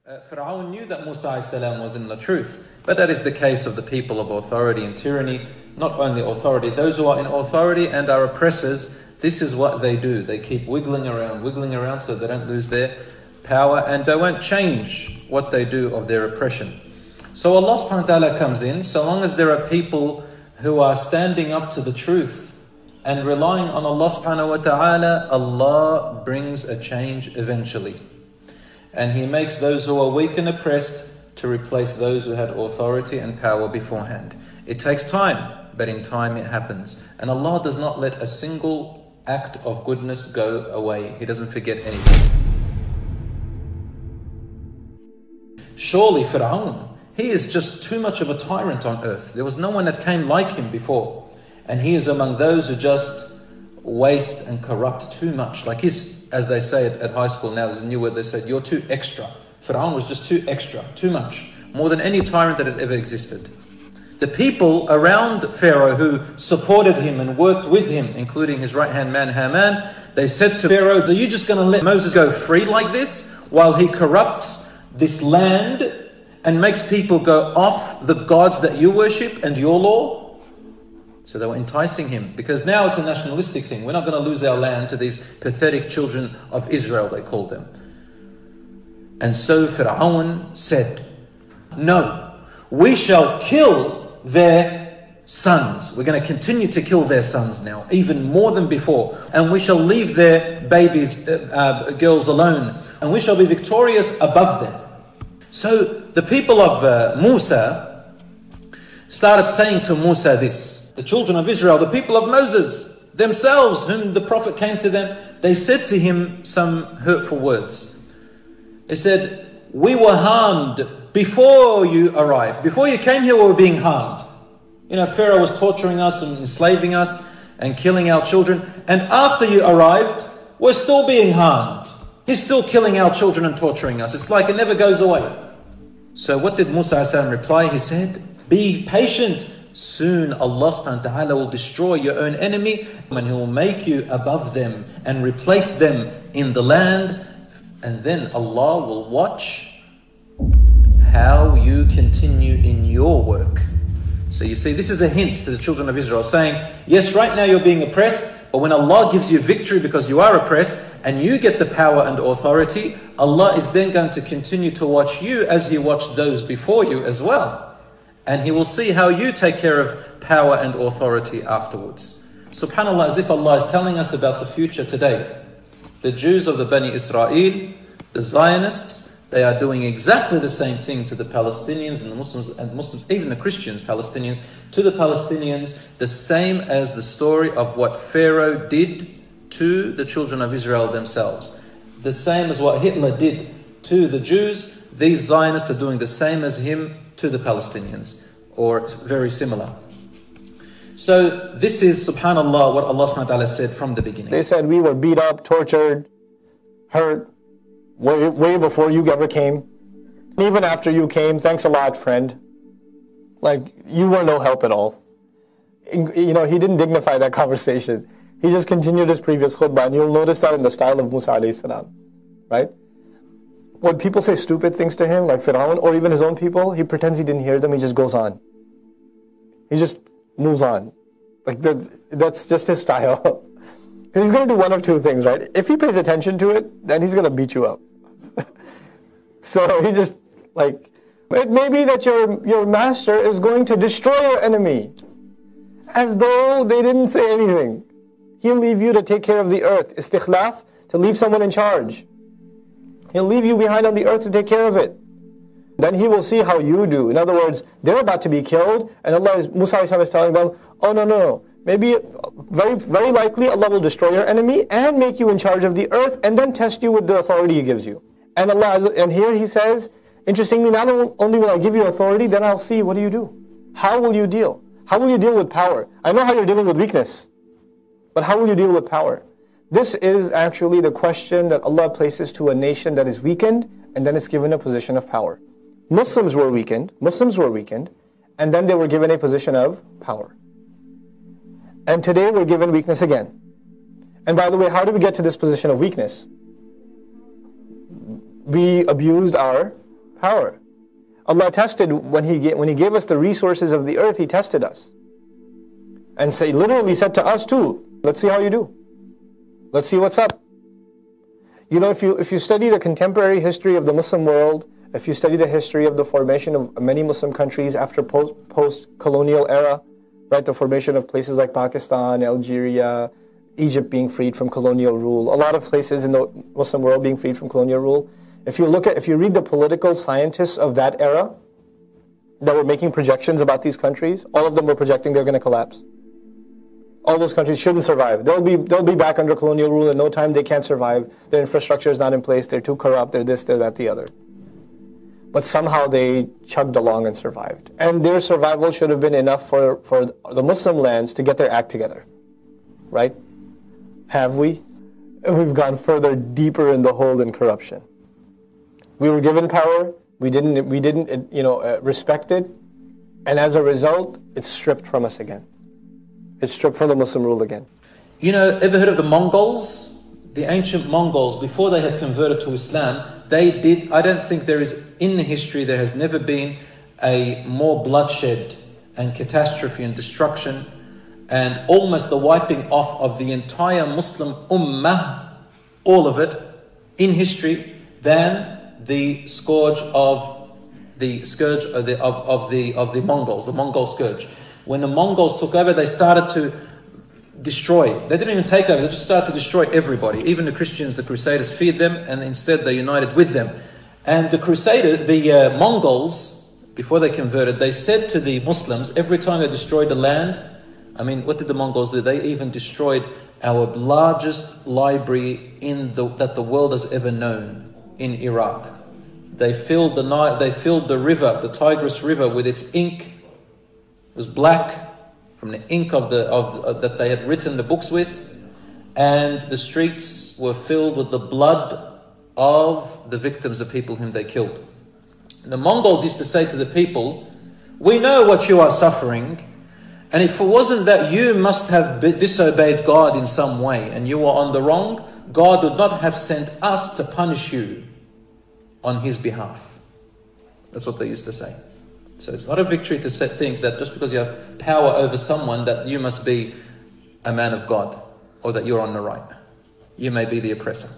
Fir'aun knew that Musa ﷺ was in the truth, but that is the case of the people of authority and tyranny. Not only authority, those who are in authority and are oppressors, this is what they do. They keep wiggling around so they don't lose their power, and they won't change what they do of their oppression. So Allah subhanahu wa ta'ala comes in, so long as there are people who are standing up to the truth and relying on Allah subhanahu wa ta'ala, Allah brings a change eventually. And He makes those who are weak and oppressed to replace those who had authority and power beforehand. It takes time, but in time it happens. And Allah does not let a single act of goodness go away. He doesn't forget anything. Surely Fir'aun, he is just too much of a tyrant on earth. There was no one that came like him before. And he is among those who just waste and corrupt too much. Like as they say at high school now, there's a new word, they said, you're too extra. Fir'aun was just too extra, too much. More than any tyrant that had ever existed. The people around Pharaoh who supported him and worked with him, including his right-hand man Haman, they said to Pharaoh, are you just going to let Moses go free like this while he corrupts this land and makes people go off the gods that you worship and your law? So they were enticing him, because now it's a nationalistic thing. We're not going to lose our land to these pathetic children of Israel, they called them. And so Fir'aun said, no, we shall kill their sons. We're going to continue to kill their sons now, even more than before. And we shall leave their babies, girls alone. And we shall be victorious above them. So the people of Musa started saying to Musa this. The children of Israel, the people of Moses themselves, whom the Prophet came to them, they said to him some hurtful words. They said, we were harmed before you arrived. Before you came here, we were being harmed. You know, Pharaoh was torturing us and enslaving us and killing our children. And after you arrived, we're still being harmed. He's still killing our children and torturing us. It's like it never goes away. So what did Musa ﷺ reply? He said, be patient. Soon Allah subhanahu wa ta'ala will destroy your own enemy, and He will make you above them and replace them in the land. And then Allah will watch how you continue in your work. So you see, this is a hint to the children of Israel saying, yes, right now you're being oppressed, but when Allah gives you victory because you are oppressed and you get the power and authority, Allah is then going to continue to watch you as He watched those before you as well. And He will see how you take care of power and authority afterwards. SubhanAllah, as if Allah is telling us about the future today. The Jews of the Bani Israel, the Zionists, they are doing exactly the same thing to the Palestinians and the Muslims, even the Christians, Palestinians, to the Palestinians, the same as the story of what Pharaoh did to the children of Israel themselves. The same as what Hitler did to the Jews, these Zionists are doing the same as him to the Palestinians, or very similar. So this is, subhanAllah, what Allah subhanahu wa ta'ala said from the beginning. They said we were beat up, tortured, hurt, way before you ever came. Even after you came, thanks a lot, friend. Like, you were no help at all. You know, he didn't dignify that conversation. He just continued his previous khutbah, and you'll notice that in the style of Musa alayhi salam, right? When people say stupid things to him, like Fir'aun, or even his own people, he pretends he didn't hear them, he just goes on. He just moves on. Like, that's just his style. He's going to do one of two things, right? If he pays attention to it, then he's going to beat you up. So he just, like, it may be that your master is going to destroy your enemy. As though they didn't say anything. He'll leave you to take care of the earth. Istikhlaf, to leave someone in charge. He'll leave you behind on the earth to take care of it. Then He will see how you do. In other words, they're about to be killed, and Musa is telling them, oh no. Maybe, very, very likely, Allah will destroy your enemy and make you in charge of the earth, and then test you with the authority He gives you. And here He says, interestingly, not only will I give you authority, then I'll see, what do you do? How will you deal? How will you deal with power? I know how you're dealing with weakness, but how will you deal with power? This is actually the question that Allah places to a nation that is weakened, and then it's given a position of power. Muslims were weakened, and then they were given a position of power. And today we're given weakness again. And by the way, how did we get to this position of weakness? We abused our power. Allah tested, when He gave us the resources of the earth, He tested us. And literally said to us too, let's see how you do. Let's see what's up. You know, if you study the contemporary history of the Muslim world, if you study the history of the formation of many Muslim countries after post-colonial era, right, the formation of places like Pakistan, Algeria, Egypt being freed from colonial rule, a lot of places in the Muslim world being freed from colonial rule. If you read the political scientists of that era that were making projections about these countries, all of them were projecting they're going to collapse. All those countries shouldn't survive. They'll be back under colonial rule in no time. They can't survive. Their infrastructure is not in place. They're too corrupt. They're this, they're that, the other. But somehow they chugged along and survived. And their survival should have been enough for the Muslim lands to get their act together. Right? Have we? And we've gone further, deeper in the hole in corruption. We were given power. We didn't respect it. And as a result, it's stripped from us again. It's stripped from the Muslim rule again. You know, ever heard of the Mongols? The ancient Mongols, before they had converted to Islam, I don't think there has never been a more bloodshed and catastrophe and destruction and almost the wiping off of the entire Muslim ummah, all of it, in history, than the scourge of the Mongols, the Mongol scourge. When the Mongols took over, they started to destroy. They didn't even take over, they just started to destroy everybody. Even the Christians, the Crusaders feared them, and instead they united with them. And the Mongols, before they converted, they said to the Muslims, every time they destroyed the land, I mean, what did the Mongols do? They even destroyed our largest library that the world has ever known in Iraq. They filled the river, the Tigris River, with its ink. It was black from the ink that they had written the books with, and the streets were filled with the blood of the victims of people whom they killed. And the Mongols used to say to the people, we know what you are suffering, and if it wasn't that you must have disobeyed God in some way and you were on the wrong, God would not have sent us to punish you on His behalf. That's what they used to say. So it's not a victory to think that just because you have power over someone that you must be a man of God or that you're on the right. You may be the oppressor.